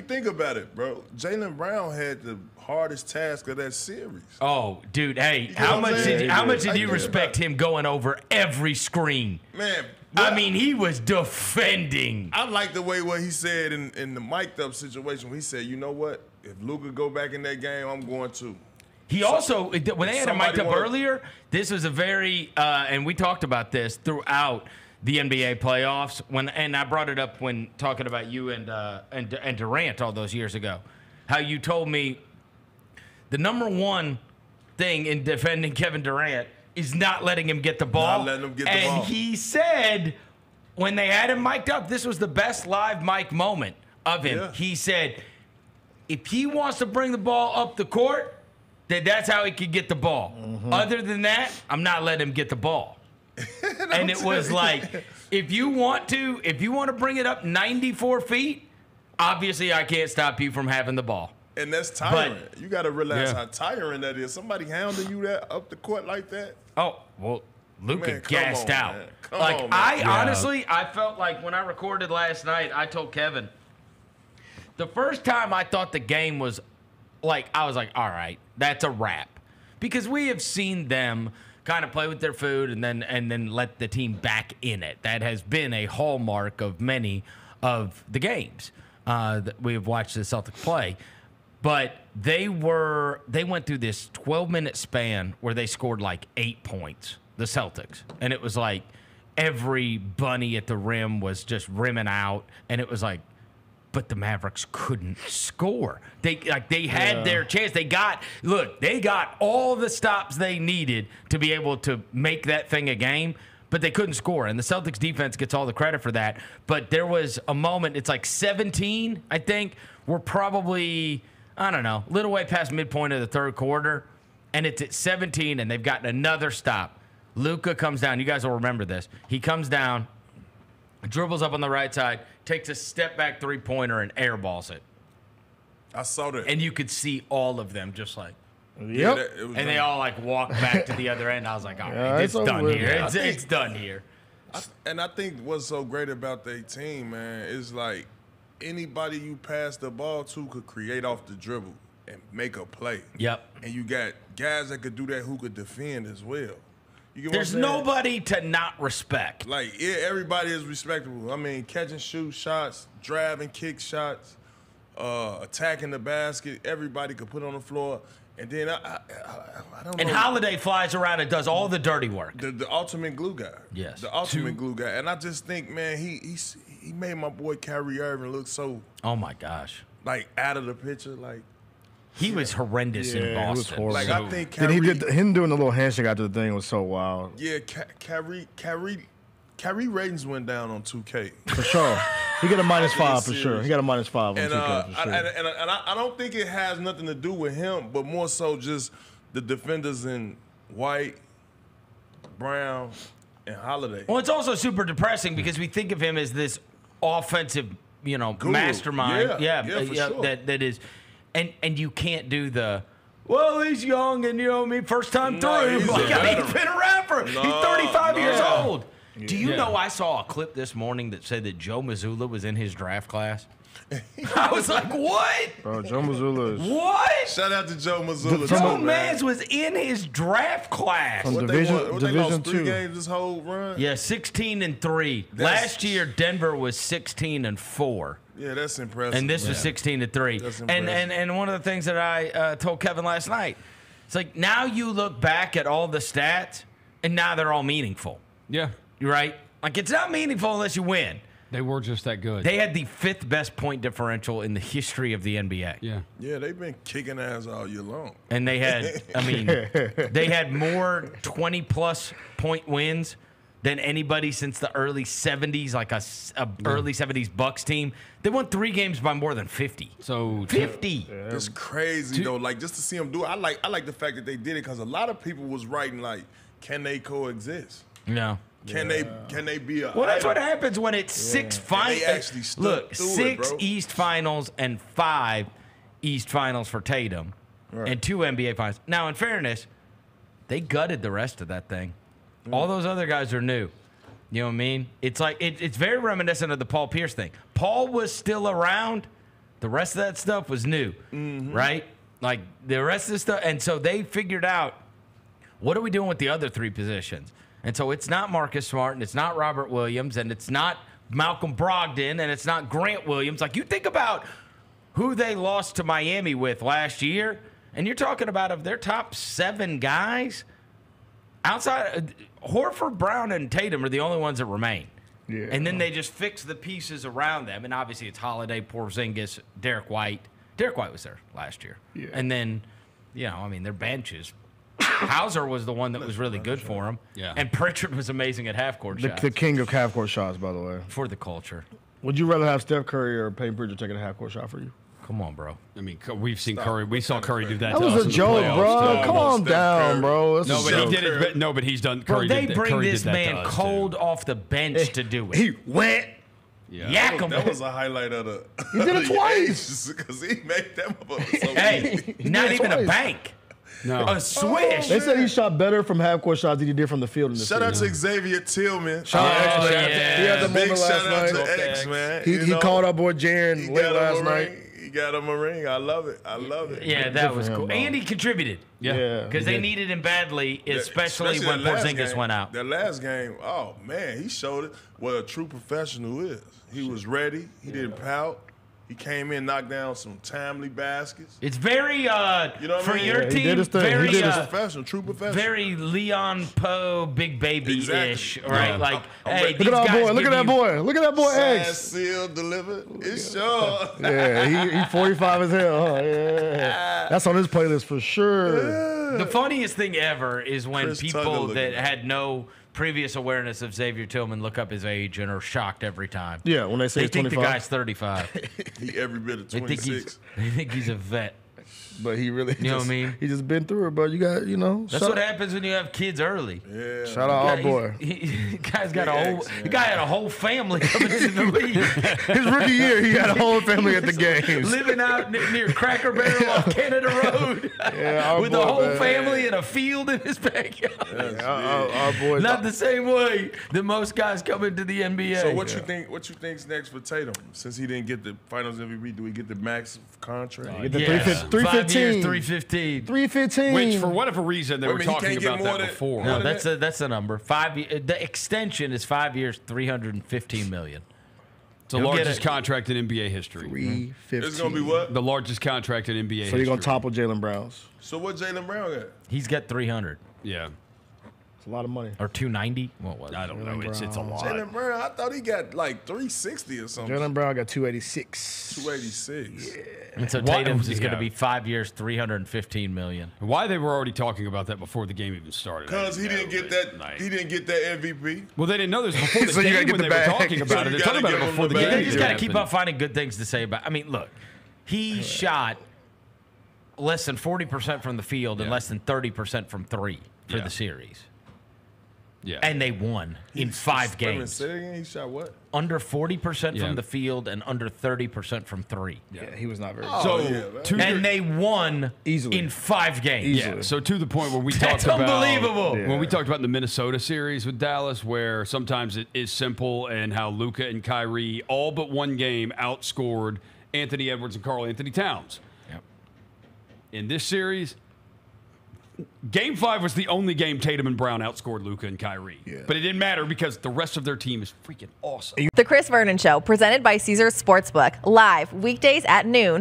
think about it, bro, Jaylen Brown had the hardest task of that series. Oh, dude, hey, know how what I'm much saying? how much did I you get respect him going over every screen? Man, I mean, he was defending. I like the way what he said in the mic'd up situation. He said, you know what? If Luka go back in that game, I'm going to. He also, when they had him mic'd up wanna- earlier, this was a very, and we talked about this throughout the NBA playoffs. And I brought it up when talking about you and Durant all those years ago. How you told me the number one thing in defending Kevin Durant is not letting him get the ball. Not letting him get the and ball. he said when they had him mic'd up, this was the best live mic moment of him. Yeah. He said, if he wants to bring the ball up the court, then that's how he could get the ball. Other than that, I'm not letting him get the ball. And it was like, if you want to bring it up 94 feet, obviously I can't stop you from having the ball. And that's tiring. You got to realize Yeah. how tiring that is. Somebody hounding you that up the court like that. Oh, well, Luka Man, come gassed on, out. man. Come Like, on, man. honestly, I felt like when I recorded last night, I told Kevin, the first time I thought the game was like, I was like, all right, that's a wrap. Because we have seen them kind of play with their food and then let the team back in it. That has been a hallmark of many of the games that we have watched the Celtics play. But they went through this 12-minute span where they scored like 8 points, the Celtics. And it was like every bunny at the rim was just rimming out. And it was like, but the Mavericks couldn't score. They had their chance. They got all the stops they needed to be able to make that thing a game, but they couldn't score. And the Celtics defense gets all the credit for that. But there was a moment, it's like 17, I think. We're probably, I don't know, a little way past midpoint of the third quarter, and it's at 17, and they've gotten another stop. Luka comes down. You guys will remember this. He comes down, dribbles up on the right side, takes a step back three-pointer and airballs it. I saw that. And you could see all of them just like, Yeah, and they all like walked back to the other end. I was like, all right, it's it's done over. here. Yeah, It's done here. And I think what's so great about their team, man, is like anybody you pass the ball to could create off the dribble and make a play. Yep. And you got guys that could do that who could defend as well. You get what There's I'm saying? nobody to not respect. Like, yeah, everybody is respectable. I mean, catch and shoot shots, drive and kick shots, attacking the basket. Everybody could put on the floor. And then I don't know. And Holiday flies around and does all the dirty work. The ultimate glue guy. Yes. The ultimate glue guy. And I just think, man, he made my boy Kyrie Irving look so, Oh, my gosh. like, out of the picture. Like, He was horrendous in Yeah, he was Boston. horrible. like So- I think Then Kyrie. him doing the little handshake after the thing was so wild. Yeah, Kyrie ratings went down on 2K. For sure. He got a -5 for serious. sure. He got a -5 on And 2K for sure. I don't think it has nothing to do with him, but more so just the defenders in White, Brown, and Holiday. Well, it's also super depressing because we think of him as this offensive, Guru. mastermind. Yeah, for sure. That is, and you can't do the. Well, he's young and first time No, through. he's a Like, he's veteran. been around for. He's No, 35 years no. old. Do you know I saw a clip this morning that said that Joe Mazzulla was in his draft class? I was like, what? Bro, Joe Mazzulla is What? Shout out to Joe Mazzulla. Joe too, man. Mans was in his draft class. From What Division- they won? What, they Division lost 3 two. games this whole run? Yeah, 16-3. That's- Last year, Denver was 16-4. Yeah, that's impressive. And this was man. 16-3. That's And impressive. one of the things that I told Kevin last night, it's like now you look back at all the stats, and now they're all meaningful. Yeah, You're right. Like it's not meaningful unless you win. they were just that good. They had the 5th best point differential in the history of the NBA. yeah. Yeah, they've been kicking ass all year long. And they had, they had more 20-plus point wins than anybody since the early 70s, like a early 70s Bucks team. They won 3 games by more than 50. So 50. It's crazy though. Like just to see them do it. I like the fact that they did it because a lot of people was writing like, can they coexist? No. Can they be a? Well, that's item? what happens when it's 6 finals. They actually stuck Look, through it, 6 bro. East Finals and 5 East Finals for Tatum, and 2 NBA Finals. Now, in fairness, they gutted the rest of that thing. All those other guys are new. You know what I mean? It's like it's very reminiscent of the Paul Pierce thing. Paul was still around, The rest of that stuff was new, right? Like the rest of the stuff. And so they figured out, what are we doing with the other three positions? And so it's not Marcus Smart, and it's not Robert Williams, and it's not Malcolm Brogdon, and it's not Grant Williams. Like, you think about who they lost to Miami with last year, and you're talking about of their top 7 guys, outside Horford, Brown, and Tatum are the only ones that remain. Yeah. And then they just fix the pieces around them. And obviously it's Holiday, Porzingis, Derek White. Derek White was there last year. Yeah. And then, their benches. Hauser was the one that was really good for him. Yeah. And Pritchard was amazing at half-court shots. The king of half-court shots, by the way. For the culture. Would you rather have Steph Curry or Peyton Pritchard taking a half-court shot for you? Come on, bro. I mean, we've seen Curry. We saw Curry do that. That to us was a in the joke, playoffs, bro. too. Calm Steph down, Curry. bro. That's No, a but joke. he did it. No, but he's done. Bro, Curry they did, bring Curry this did that man to us, cold too. off the bench to do it. He went. Yeah. Yak him. That was a highlight of the. He did it twice. Because he made them up. So Hey, not did it even a twice. bank. No. A swish. They said he shot better from half-court shots than he did from the field in the Shout out series. to Xavier Tillman. Shout out to X, yeah. man. He had the Big moment shout out last to night. X, man. He You know, called our boy Jaren he late got him last a night. ring. He got him a ring. I love it. I love it. Yeah, Good that for was him, cool. bro. And he contributed. Yeah. Because they needed him badly, especially when that last Porzingis game. went out. That last game, oh, man, he showed it what a true professional is. He was ready. He didn't pout. He came in, knocked down some timely baskets. It's very, know what I for mean? your Yeah, he team, did his thing. He very, did his Professional, true professional. very Leon Poe, Big Baby-ish, Exactly. right? Yeah. Like, I'm hey, ready. these Look at guys our boy. Look give at that you- boy. Look at that boy, Signed, X. sealed, delivered. It's sure. Yeah, he 45 as hell. Huh? Yeah. That's on his playlist for sure. The funniest thing ever is when Chris Tucker people looking that at had no previous awareness of Xavier Tillman look up his age and are shocked every time. Yeah, when they say They he's think 25. the guy's 35. He every bit of They think 26. he's a vet. But he really, You know what I mean? He just been through it, bro. You got, That's what happens when you have kids early. Yeah. Shout out our boy. Guy's got a Big whole. X, man. The guy had a whole family coming into the league, His rookie year, he had a whole family at the games. living out near Cracker Barrel off Canada Road, Yeah, our with boy, a whole man. family and a field in his backyard. Our boys. Not the same way that most guys come into the NBA. So what you think? What you think's next for Tatum? Since he didn't get the Finals MVP, do we get the max contract? Get the Yes. 315. 5 years, 315. 315. Which, for whatever reason, they Wait a were minute, he talking can't get about more that than- before. No, What is that's the number. 5 years. The extension is 5 years, $315 million. It's the He'll get largest it. contract in NBA history. 315. It's gonna be what? The largest contract in NBA So history. you're going to topple Jalen Brown's. So what Jalen Brown got? He's got 300 Yeah. It's a lot of money. or 290. What was it? I don't know. It's a lot. Jalen Brown, I thought he got like 360 or something. Jalen Brown got 286. 286. And so Why- Tatum's is going to yeah. be 5 years, $315 million. Why they were already talking about that before the game even started? Because he didn't get that. Like- He didn't get that MVP. Well, they didn't know this before the So you gotta game get when the they were bag. talking So about it. you They're talking gotta about it give before him the the game. bag. They just even got to keep happened. on finding good things to say about. I mean, look, he shot less than 40% from the field and Yeah. less than 30% from three for Yeah. the series, Yeah. and they won in 5 Wait a minute, games. say it again. He shot what? Under 40% Yeah. from the field and under 30% from three. Yeah, he was not very Oh, so, yeah, man. to And they won Easily. in 5 games. Easily. Yeah, so to the point where we That's talked about unbelievable. Yeah. when we talked about the Minnesota series with Dallas, where sometimes it is simple, and how Luka and Kyrie all but one game outscored Anthony Edwards and Karl Anthony Towns. Yep. In this series, Game 5 was the only game Tatum and Brown outscored Luka and Kyrie. Yeah. But it didn't matter because the rest of their team is freaking awesome. The Chris Vernon Show, presented by Caesars Sportsbook, live weekdays at noon